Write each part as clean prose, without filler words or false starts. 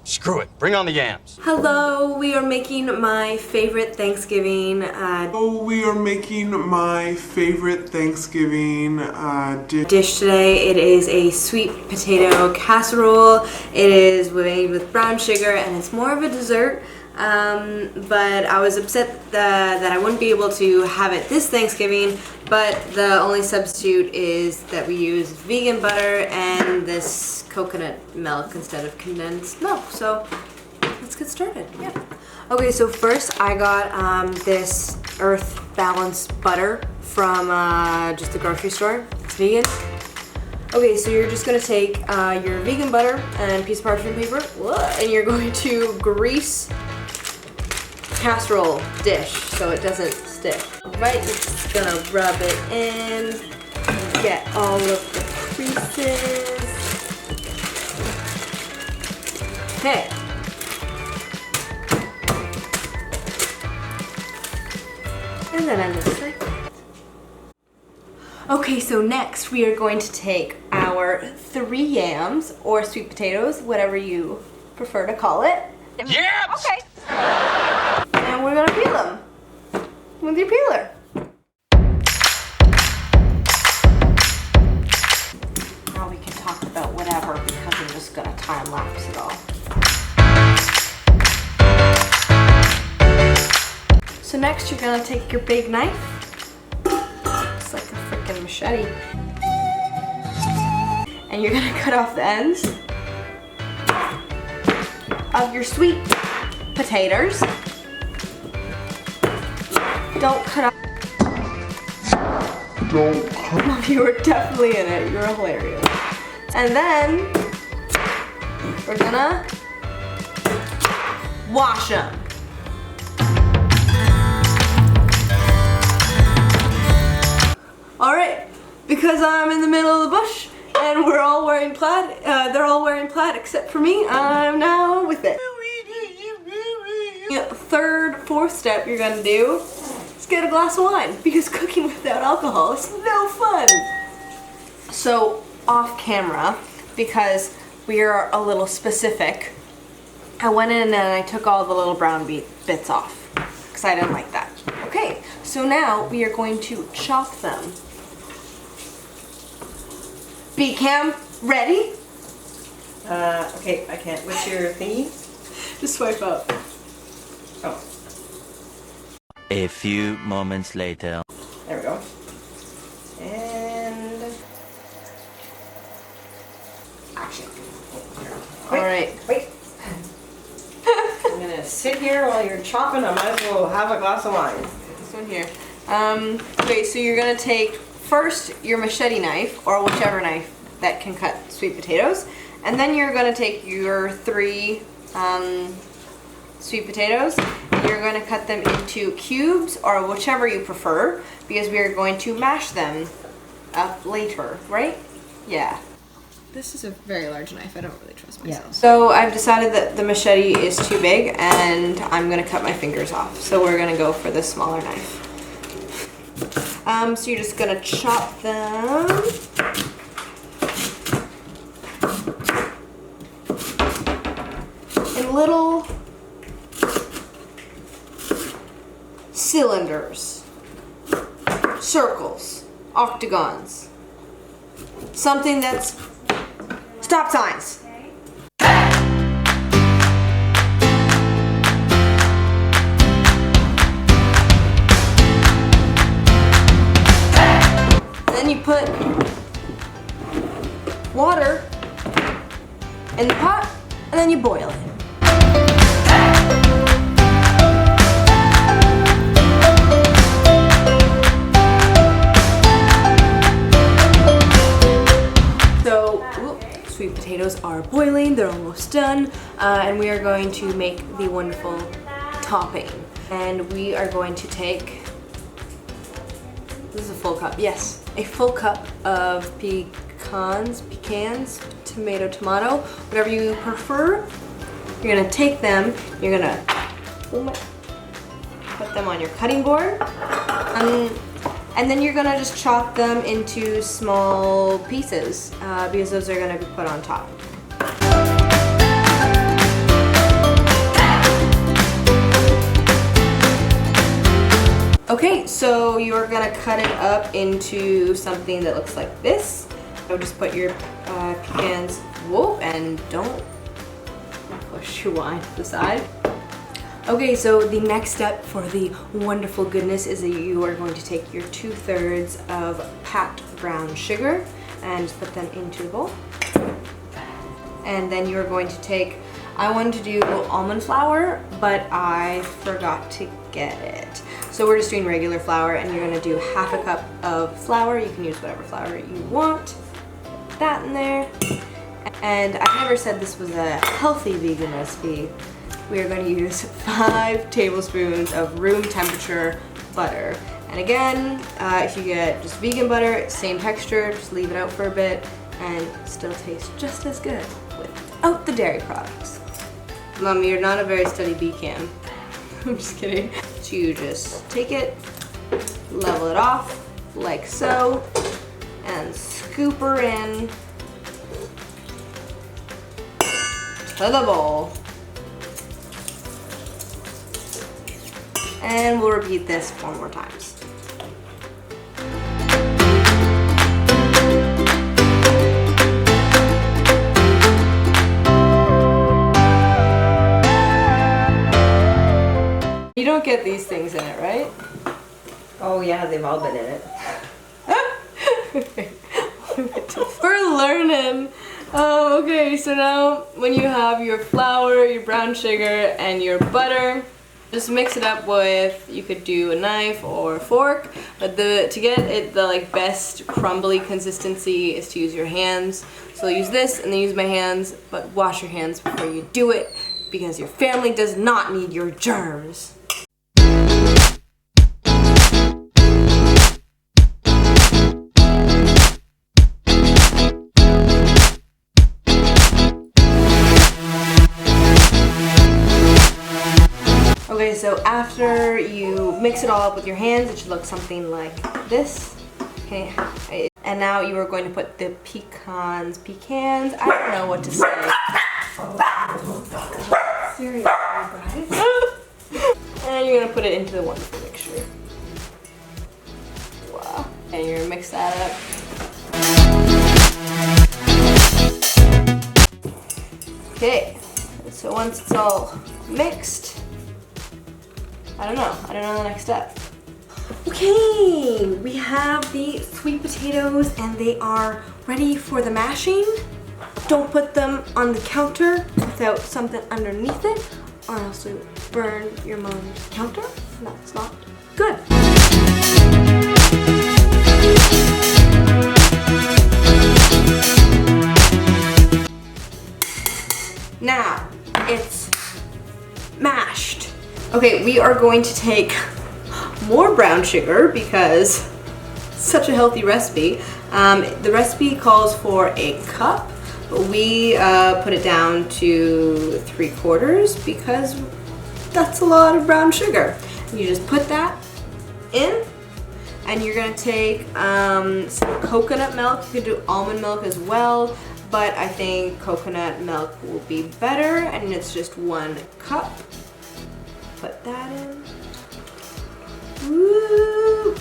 Screw it. Bring on the yams. Hello, we are making my favorite Thanksgiving dish today. It is a sweet potato casserole. It is made with brown sugar and it's more of a dessert. But I was upset that I wouldn't be able to have it this Thanksgiving, but the only substitute is that we use vegan butter and this coconut milk instead of condensed milk. So let's get started. Yeah. Okay, so first I got this Earth Balance butter from just the grocery store. It's vegan. Okay, so you're just gonna take your vegan butter and a piece of parchment paper, and you're going to grease casserole dish so it doesn't stick. Right, you're just gonna rub it in, get all of the creases. Okay. And then I just like that. Okay, so next we are going to take our 3 yams or sweet potatoes, whatever you prefer to call it. Yams! Okay. And we're gonna peel them with your peeler. Now we can talk about whatever because I'm just gonna time lapse it all. So next you're gonna take your big knife. It's like a freaking machete. And you're gonna cut off the ends of your sweet potatoes. Don't cut off. You were definitely in it. You're hilarious. And then we're gonna wash them. All right, because I'm in the middle of the bush and we're all wearing plaid. They're all wearing plaid except for me. I'm now with it. Third, fourth step you're gonna do is get a glass of wine because cooking without alcohol is no fun. So off camera, because we are a little specific, I went in and I took all the little brown bits off because I didn't like that. Okay, so now we are going to chop them. Pecan, ready? Okay, I can't. What's your thingy? Just swipe up. Oh. A few moments later. There we go. And action. All right. Wait. I'm gonna sit here while you're chopping. I might as well have a glass of wine. This one here. Okay, so you're gonna take first your machete knife or whichever knife that can cut sweet potatoes, and then you're gonna take your 3 sweet potatoes. You're going to cut them into cubes or whichever you prefer because we are going to mash them up later, right? Yeah. This is a very large knife. I don't really trust myself. Yeah. So I've decided that the machete is too big and I'm going to cut my fingers off. So we're going to go for the smaller knife. So you're just going to chop them. In little cylinders, circles, octagons, something that's stop signs. Then you put water in the pot and then you boil it. Sweet potatoes are boiling, they're almost done, and we are going to make the wonderful topping. And we are going to take, this is a full cup, yes, a full cup of pecans, tomato, whatever you prefer. You're gonna take them, you're gonna put them on your cutting board, and then you're gonna just chop them into small pieces because those are gonna be put on top. So you're gonna cut it up into something that looks like this. So just put your pecans, whoop, and don't push your wine to the side. Okay, so the next step for the wonderful goodness is that you are going to take your 2/3 of packed brown sugar and put them into the bowl. And then you're going to take, I wanted to do almond flour, but I forgot to get it. So we're just doing regular flour, and you're gonna do 1/2 cup of flour. You can use whatever flour you want. Put that in there. And I never said this was a healthy vegan recipe. We are going to use 5 tablespoons of room temperature butter. And again, if you get just vegan butter, same texture, just leave it out for a bit and still tastes just as good without the dairy products. Mom, you're not a very steady Pecan. I'm just kidding. So you just take it, level it off like so, and scoop her in to the bowl. And we'll repeat this 4 more times. You don't get these things in it, right? Oh yeah, they've all been in it. We're learning. Oh, okay, so now when you have your flour, your brown sugar, and your butter, just mix it up with, you could do a knife or a fork, but to get it the like best crumbly consistency is to use your hands. So I'll use this and then use my hands, but wash your hands before you do it because your family does not need your germs. Okay, so after you mix it all up with your hands, it should look something like this. Okay, and now you are going to put the pecans, I don't know what to say. Seriously, guys. And you're gonna put it into the wonderful mixture. Wow. And you're gonna mix that up. Okay, so once it's all mixed, I don't know the next step. Okay, we have the sweet potatoes and they are ready for the mashing. Don't put them on the counter without something underneath it, or else you burn your mom's counter. That's not good. Now, it's mashed. Okay, we are going to take more brown sugar because it's such a healthy recipe. The recipe calls for a cup, but we put it down to 3/4 because that's a lot of brown sugar. You just put that in, and you're gonna take some coconut milk. You can do almond milk as well, but I think coconut milk will be better, and it's just 1 cup. Put that in. Woo.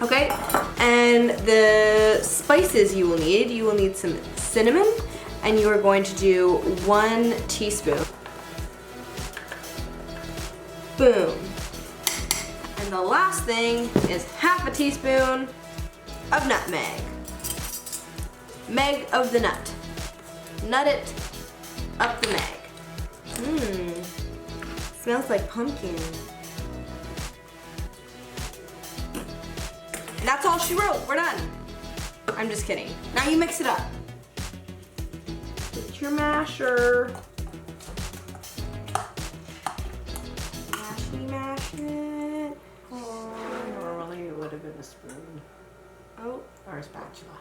Okay, and the spices you will need some cinnamon, and you are going to do 1 teaspoon. Boom. And the last thing is 1/2 teaspoon of nutmeg. Meg of the nut. Nut it up the meg. Smells like pumpkin. And that's all she wrote. We're done. I'm just kidding. Now you mix it up. With your masher. Mash it. Oh, normally it would have been a spoon. Oh. Or a spatula.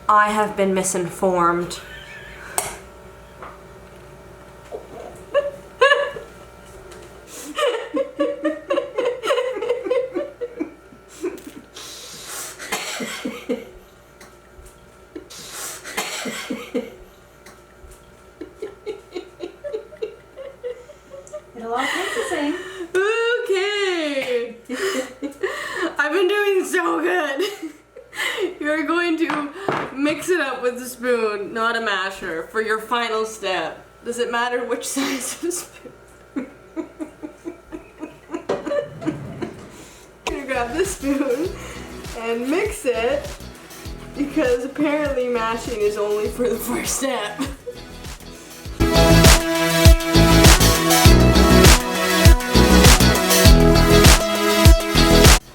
I have been misinformed. going to mix it up with a spoon, not a masher, for your final step. Does it matter which size of spoon? You're gonna grab this spoon and mix it, because apparently mashing is only for the first step.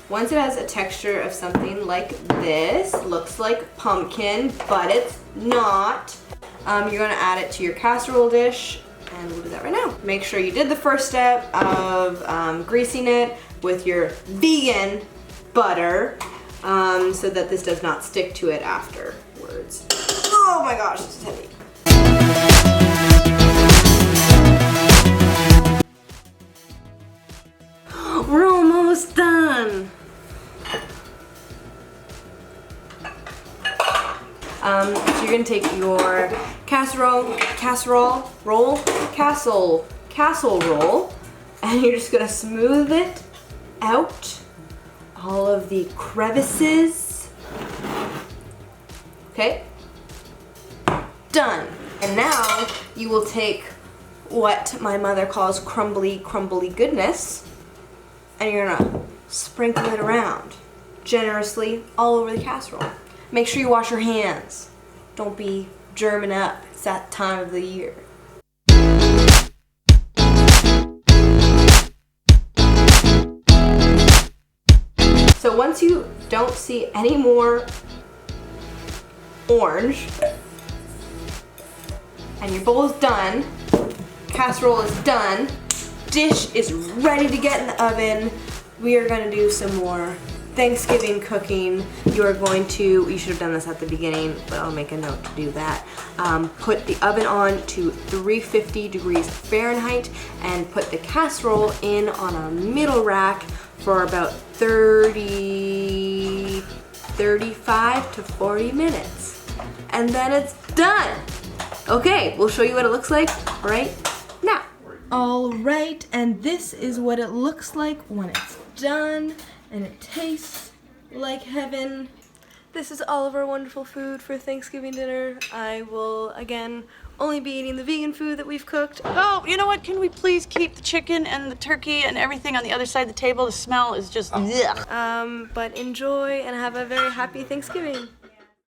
Once it has a texture of something like this, looks like pumpkin, but it's not, you're gonna add it to your casserole dish, and we'll do that right now. Make sure you did the first step of greasing it with your vegan butter, so that this does not stick to it afterwards. Oh my gosh, this is heavy. We're almost done. So you're gonna take your casserole roll, and you're just gonna smooth it out, all of the crevices. Okay, done. And now you will take what my mother calls crumbly goodness, and you're gonna sprinkle it around generously all over the casserole. Make sure you wash your hands. Don't be germing up. It's that time of the year. So once you don't see any more orange, and your bowl is done, casserole is done, dish is ready to get in the oven, we are going to do some more Thanksgiving cooking. You should have done this at the beginning, but I'll make a note to do that. Put the oven on to 350 degrees Fahrenheit and put the casserole in on a middle rack for about 35 to 40 minutes. And then it's done. Okay, we'll show you what it looks like right now. All right, and this is what it looks like when it's done, and it tastes like heaven. This is all of our wonderful food for Thanksgiving dinner. I will, again, only be eating the vegan food that we've cooked. Oh, you know what? Can we please keep the chicken and the turkey and everything on the other side of the table? The smell is just... But enjoy and have a very happy Thanksgiving.